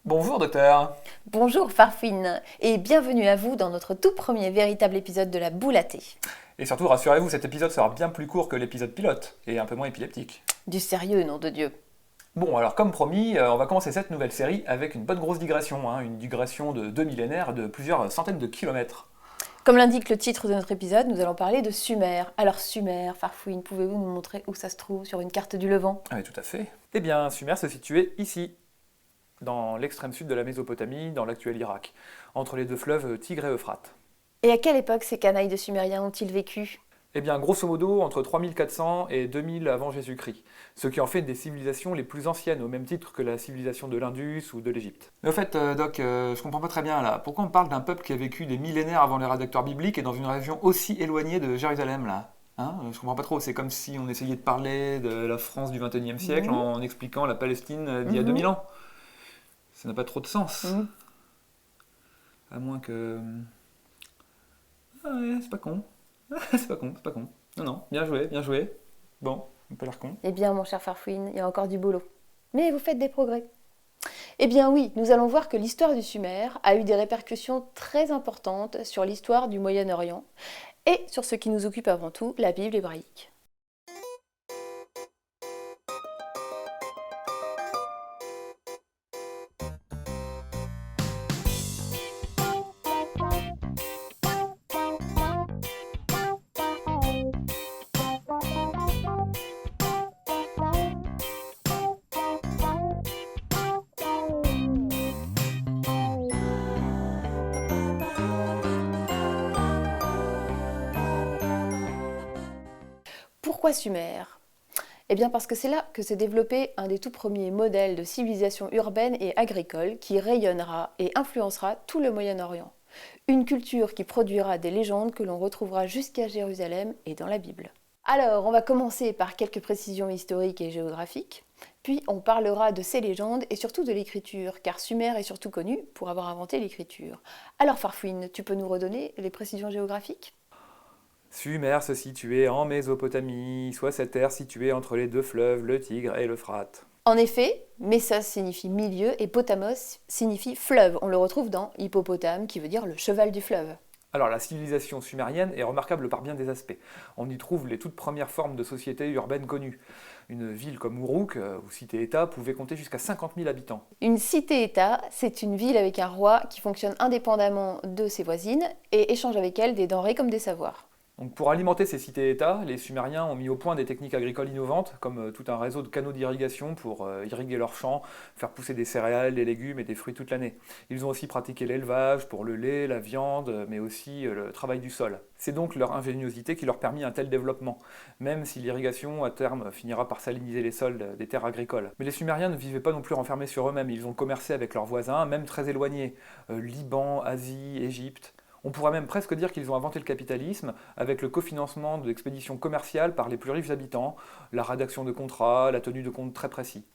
Bonjour docteur. Bonjour Farfouine et bienvenue à vous dans notre tout premier véritable épisode de la boule à thé. Et surtout, rassurez-vous, cet épisode sera bien plus court que l'épisode pilote, et un peu moins épileptique. Du sérieux, nom de Dieu. Bon, alors comme promis, on va commencer cette nouvelle série avec une bonne grosse digression, une digression de 2 millénaires de plusieurs centaines de kilomètres. Comme l'indique le titre de notre épisode, nous allons parler de Sumer. Alors Sumer, Farfouine, pouvez-vous nous montrer où ça se trouve sur une carte du Levant? Ah oui, tout à fait. Eh bien, Sumer se situait ici, dans l'extrême sud de la Mésopotamie, dans l'actuel Irak, entre les deux fleuves Tigre et Euphrate. Et à quelle époque ces canailles de Sumériens ont-ils vécu? Eh bien, grosso modo, entre 3400 et 2000 avant Jésus-Christ, ce qui en fait une des civilisations les plus anciennes, au même titre que la civilisation de l'Indus ou de l'Égypte. Mais au fait, Doc, je comprends pas très bien là. Pourquoi on parle d'un peuple qui a vécu des millénaires avant les rédacteurs bibliques et dans une région aussi éloignée de Jérusalem là? Je comprends pas trop, c'est comme si on essayait de parler de la France du XXIe siècle en expliquant la Palestine d'il y a 2000 ans. Ça n'a pas trop de sens. À moins que... Ah ouais, c'est pas con. C'est pas con, c'est pas con. Non, non, bien joué, bien joué. Bon, on peut l'air con. Eh bien, mon cher Farfouine, il y a encore du boulot. Mais vous faites des progrès. Eh bien oui, nous allons voir que l'histoire du Sumer a eu des répercussions très importantes sur l'histoire du Moyen-Orient et sur ce qui nous occupe avant tout, la Bible hébraïque. Pourquoi Sumer? Eh bien parce que c'est là que s'est développé un des tout premiers modèles de civilisation urbaine et agricole qui rayonnera et influencera tout le Moyen-Orient. Une culture qui produira des légendes que l'on retrouvera jusqu'à Jérusalem et dans la Bible. Alors, on va commencer par quelques précisions historiques et géographiques, puis on parlera de ces légendes et surtout de l'écriture, car Sumer est surtout connu pour avoir inventé l'écriture. Alors Farfouine, tu peux nous redonner les précisions géographiques ? Sumer se situait en Mésopotamie, soit cette terre située entre les deux fleuves, le Tigre et l'Euphrate. En effet, Messos signifie milieu et Potamos signifie fleuve. On le retrouve dans Hippopotame, qui veut dire le cheval du fleuve. Alors la civilisation sumérienne est remarquable par bien des aspects. On y trouve les toutes premières formes de société urbaine connues. Une ville comme Uruk, ou cité-État, pouvait compter jusqu'à 50 000 habitants. Une cité-État, c'est une ville avec un roi qui fonctionne indépendamment de ses voisines et échange avec elles des denrées comme des savoirs. Donc pour alimenter ces cités-États, les Sumériens ont mis au point des techniques agricoles innovantes, comme tout un réseau de canaux d'irrigation pour irriguer leurs champs, faire pousser des céréales, des légumes et des fruits toute l'année. Ils ont aussi pratiqué l'élevage pour le lait, la viande, mais aussi le travail du sol. C'est donc leur ingéniosité qui leur permit un tel développement, même si l'irrigation, à terme, finira par saliniser les sols des terres agricoles. Mais les Sumériens ne vivaient pas non plus renfermés sur eux-mêmes, ils ont commercé avec leurs voisins, même très éloignés, Liban, Asie, Égypte. On pourrait même presque dire qu'ils ont inventé le capitalisme avec le cofinancement d'expéditions commerciales par les plus riches habitants, la rédaction de contrats, la tenue de comptes très précis.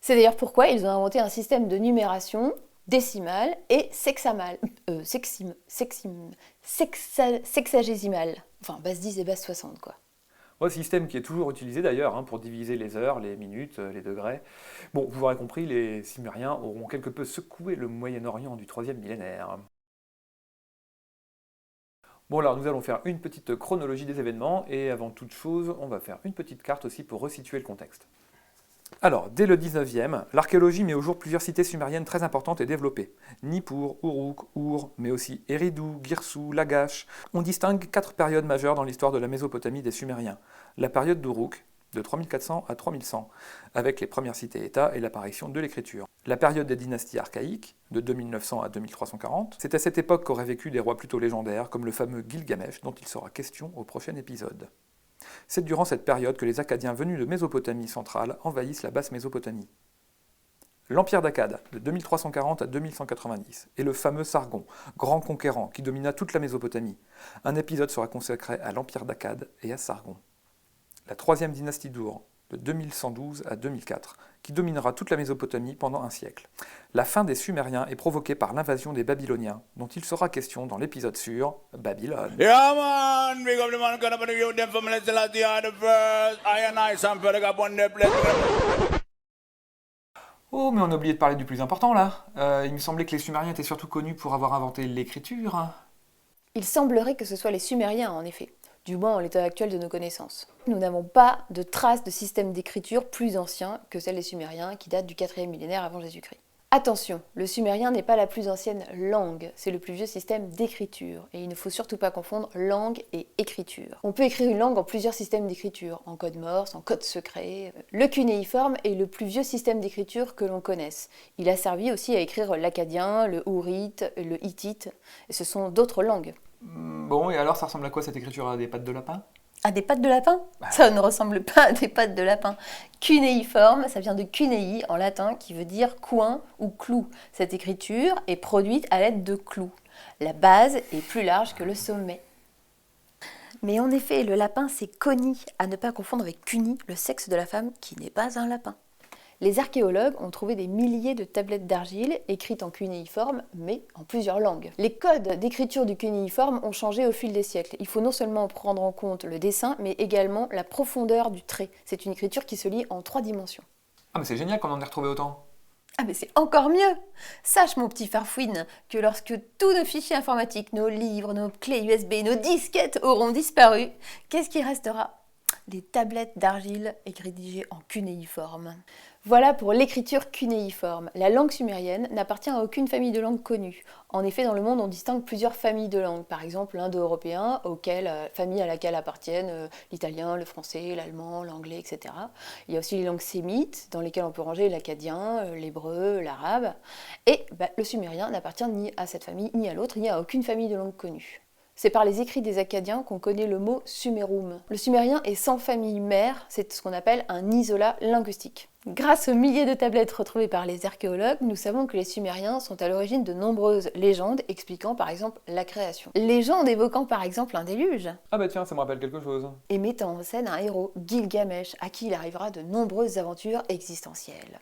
C'est d'ailleurs pourquoi ils ont inventé un système de numération décimale et sexagésimale. Enfin, base 10 et base 60, quoi. Système qui est toujours utilisé d'ailleurs pour diviser les heures, les minutes, les degrés. Bon, vous aurez compris, les Sumériens auront quelque peu secoué le Moyen-Orient du 3e millénaire. Bon alors nous allons faire une petite chronologie des événements et avant toute chose on va faire une petite carte aussi pour resituer le contexte. Alors, dès le 19e, l'archéologie met au jour plusieurs cités sumériennes très importantes et développées. Nippur, Uruk, Ur, mais aussi Eridu, Girsu, Lagash. On distingue 4 périodes majeures dans l'histoire de la Mésopotamie des Sumériens. La période d'Uruk, de 3400 à 3100, avec les premières cités-États et l'apparition de l'écriture. La période des dynasties archaïques, de 2900 à 2340, c'est à cette époque qu'auraient vécu des rois plutôt légendaires, comme le fameux Gilgamesh, dont il sera question au prochain épisode. C'est durant cette période que les Akkadiens venus de Mésopotamie centrale envahissent la basse Mésopotamie. L'Empire d'Akkad, de 2340 à 2190, et le fameux Sargon, grand conquérant qui domina toute la Mésopotamie. Un épisode sera consacré à l'Empire d'Akkad et à Sargon. La troisième dynastie d'Ur, de 2112 à 2004, qui dominera toute la Mésopotamie pendant un siècle. La fin des Sumériens est provoquée par l'invasion des Babyloniens, dont il sera question dans l'épisode sur Babylone. Yeah man, big up the man, gonna put you them from let's the other verse. I and I some fella got one there. Oh, mais on a oublié de parler du plus important là. Il me semblait que les Sumériens étaient surtout connus pour avoir inventé l'écriture. Il semblerait que ce soit les Sumériens, en effet, du moins en l'état actuel de nos connaissances. Nous n'avons pas de traces de système d'écriture plus ancien que celles des Sumériens, qui datent du 4e millénaire avant Jésus-Christ. Attention, le sumérien n'est pas la plus ancienne langue, c'est le plus vieux système d'écriture, et il ne faut surtout pas confondre langue et écriture. On peut écrire une langue en plusieurs systèmes d'écriture, en code morse, en code secret. Le cunéiforme est le plus vieux système d'écriture que l'on connaisse. Il a servi aussi à écrire l'akkadien, le hourite, le hittite, et ce sont d'autres langues. Bon, et alors ça ressemble à quoi cette écriture à des pattes de lapin? À des pattes de lapin? Ça ne ressemble pas à des pattes de lapin. Cunéiforme, ça vient de cunei en latin qui veut dire coin ou clou. Cette écriture est produite à l'aide de clous. La base est plus large que le sommet. Mais en effet, le lapin c'est coni, à ne pas confondre avec cuni, le sexe de la femme qui n'est pas un lapin. Les archéologues ont trouvé des milliers de tablettes d'argile écrites en cunéiforme, mais en plusieurs langues. Les codes d'écriture du cunéiforme ont changé au fil des siècles. Il faut non seulement prendre en compte le dessin, mais également la profondeur du trait. C'est une écriture qui se lit en 3 dimensions. Ah, mais c'est génial qu'on en ait retrouvé autant. Ah mais c'est encore mieux! Sache mon petit farfouine que lorsque tous nos fichiers informatiques, nos livres, nos clés USB, nos disquettes auront disparu, qu'est-ce qui restera? Des tablettes d'argile rédigées en cunéiforme. Voilà pour l'écriture cunéiforme. La langue sumérienne n'appartient à aucune famille de langues connue. En effet, dans le monde, on distingue plusieurs familles de langues. Par exemple, l'indo-européen, famille à laquelle appartiennent l'italien, le français, l'allemand, l'anglais, etc. Il y a aussi les langues sémites, dans lesquelles on peut ranger l'akkadien, l'hébreu, l'arabe. Et le sumérien n'appartient ni à cette famille, ni à l'autre, ni à aucune famille de langues connue. C'est par les écrits des Akkadiens qu'on connaît le mot sumérum. Le sumérien est sans famille mère, c'est ce qu'on appelle un isolat linguistique. Grâce aux milliers de tablettes retrouvées par les archéologues, nous savons que les Sumériens sont à l'origine de nombreuses légendes expliquant par exemple la création. Légendes évoquant par exemple un déluge. Ah bah tiens, ça me rappelle quelque chose. Et mettant en scène un héros, Gilgamesh, à qui il arrivera de nombreuses aventures existentielles.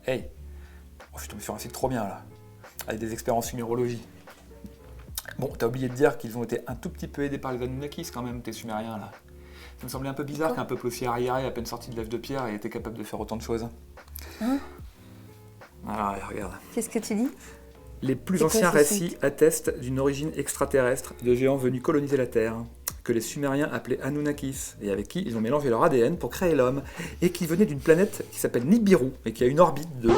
Hey, je suis tombé sur un site trop bien là, avec des experts en sumérologie. Bon, t'as oublié de dire qu'ils ont été un tout petit peu aidés par les Anunnakis quand même, tes Sumériens là. Ça me semblait un peu bizarre qu'un peuple aussi arriéré, à peine sorti de l'œuf de pierre, ait été capable de faire autant de choses. Hein? Alors, regarde. Qu'est-ce que tu dis? Les plus anciens récits attestent d'une origine extraterrestre de géants venus coloniser la Terre, que les Sumériens appelaient Anunnakis, et avec qui ils ont mélangé leur ADN pour créer l'homme, et qui venait d'une planète qui s'appelle Nibiru, et qui a une orbite de...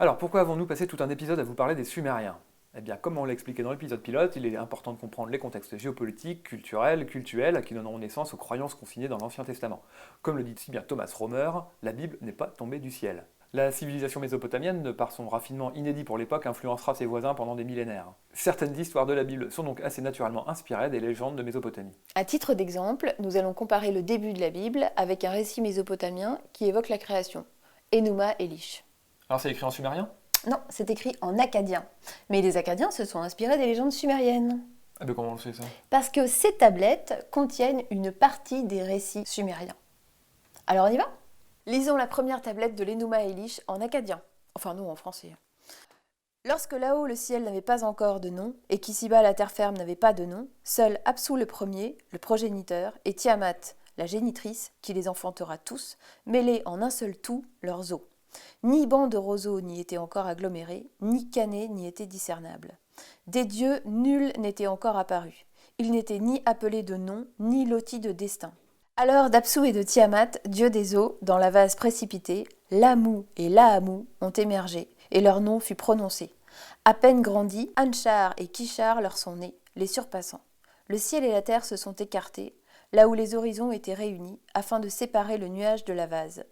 Alors, pourquoi avons-nous passé tout un épisode à vous parler des Sumériens? Eh bien, comme on l'a expliqué dans l'épisode pilote, il est important de comprendre les contextes géopolitiques, culturels, cultuels, qui donneront naissance aux croyances consignées dans l'Ancien Testament. Comme le dit si bien Thomas Romer, la Bible n'est pas tombée du ciel. La civilisation mésopotamienne, par son raffinement inédit pour l'époque, influencera ses voisins pendant des millénaires. Certaines histoires de la Bible sont donc assez naturellement inspirées des légendes de Mésopotamie. À titre d'exemple, nous allons comparer le début de la Bible avec un récit mésopotamien qui évoque la création, Enuma Elish. Alors c'est écrit en sumérien? Non, c'est écrit en akkadien. Mais les Akkadiens se sont inspirés des légendes sumériennes. Ah ben comment on le sait ça? Parce que ces tablettes contiennent une partie des récits sumériens. Alors on y va? Lisons la première tablette de l'Enuma Elish en akkadien. Enfin non, en français. Lorsque là-haut le ciel n'avait pas encore de nom, et qu'ici-bas la terre ferme n'avait pas de nom, seul Apsu le premier, le progéniteur, et Tiamat, la génitrice, qui les enfantera tous, mêlés en un seul tout leurs os. Ni bancs de roseaux n'y étaient encore agglomérés, ni canets n'y étaient discernables. Des dieux, nul n'était encore apparu. Ils n'étaient ni appelés de nom, ni lotis de destin. Alors d'Apsu et de Tiamat, dieux des eaux, dans la vase précipitée, Lamu et Laamu ont émergé, et leur nom fut prononcé. À peine grandis, Anshar et Kishar leur sont nés, les surpassant. Le ciel et la terre se sont écartés, là où les horizons étaient réunis, afin de séparer le nuage de la vase.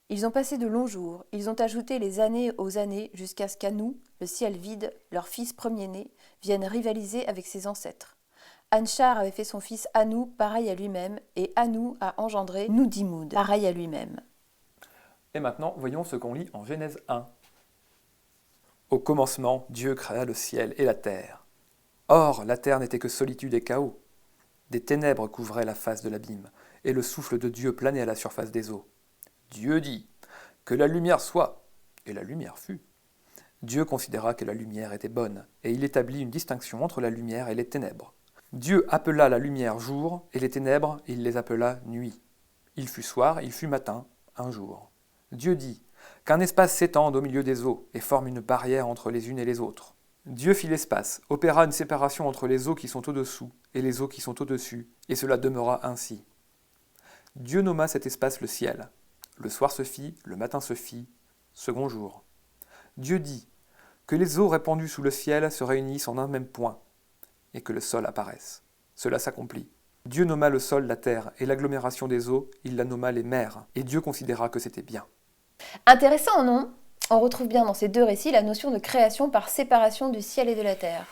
Ils ont passé de longs jours, ils ont ajouté les années aux années jusqu'à ce qu'Anu, le ciel vide, leur fils premier-né, vienne rivaliser avec ses ancêtres. Anshar avait fait son fils Anu pareil à lui-même, et Anu a engendré Nudimmud, pareil à lui-même. Et maintenant, voyons ce qu'on lit en Genèse 1. Au commencement, Dieu créa le ciel et la terre. Or, la terre n'était que solitude et chaos. Des ténèbres couvraient la face de l'abîme, et le souffle de Dieu planait à la surface des eaux. Dieu dit « Que la lumière soit », et la lumière fut. Dieu considéra que la lumière était bonne, et il établit une distinction entre la lumière et les ténèbres. Dieu appela la lumière jour, et les ténèbres, il les appela nuit. Il fut soir, il fut matin, un jour. Dieu dit qu'un espace s'étende au milieu des eaux et forme une barrière entre les unes et les autres. Dieu fit l'espace, opéra une séparation entre les eaux qui sont au-dessous et les eaux qui sont au-dessus, et cela demeura ainsi. Dieu nomma cet espace le ciel. Le soir se fit, le matin se fit, second jour. Dieu dit que les eaux répandues sous le ciel se réunissent en un même point, et que le sol apparaisse. Cela s'accomplit. Dieu nomma le sol la terre, et l'agglomération des eaux, il la nomma les mers, et Dieu considéra que c'était bien. Intéressant, non ? On retrouve bien dans ces deux récits la notion de création par séparation du ciel et de la terre.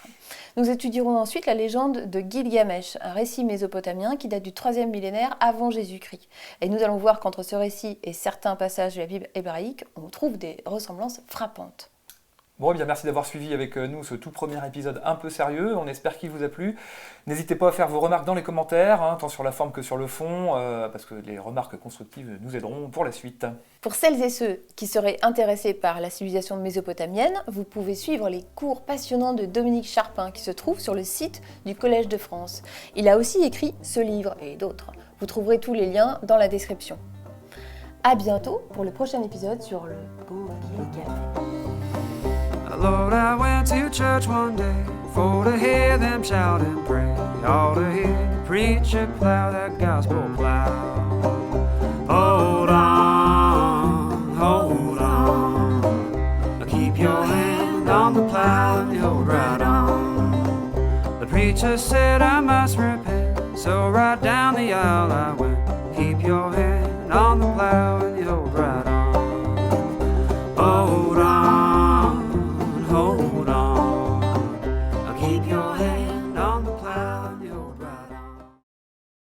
Nous étudierons ensuite la légende de Gilgamesh, un récit mésopotamien qui date du 3e millénaire avant Jésus-Christ. Et nous allons voir qu'entre ce récit et certains passages de la Bible hébraïque, on trouve des ressemblances frappantes. Bon, bien, merci d'avoir suivi avec nous ce tout premier épisode un peu sérieux. On espère qu'il vous a plu. N'hésitez pas à faire vos remarques dans les commentaires, tant sur la forme que sur le fond, parce que les remarques constructives nous aideront pour la suite. Pour celles et ceux qui seraient intéressés par la civilisation mésopotamienne, vous pouvez suivre les cours passionnants de Dominique Charpin qui se trouvent sur le site du Collège de France. Il a aussi écrit ce livre et d'autres. Vous trouverez tous les liens dans la description. À bientôt pour le prochain épisode sur le Bouquet Café. Lord, I went to church one day for to hear them shout and pray, all to hear the preacher plow that gospel plow. Hold on, keep your hand on the plow and hold right on. The preacher said I must repent, so right down the aisle I went.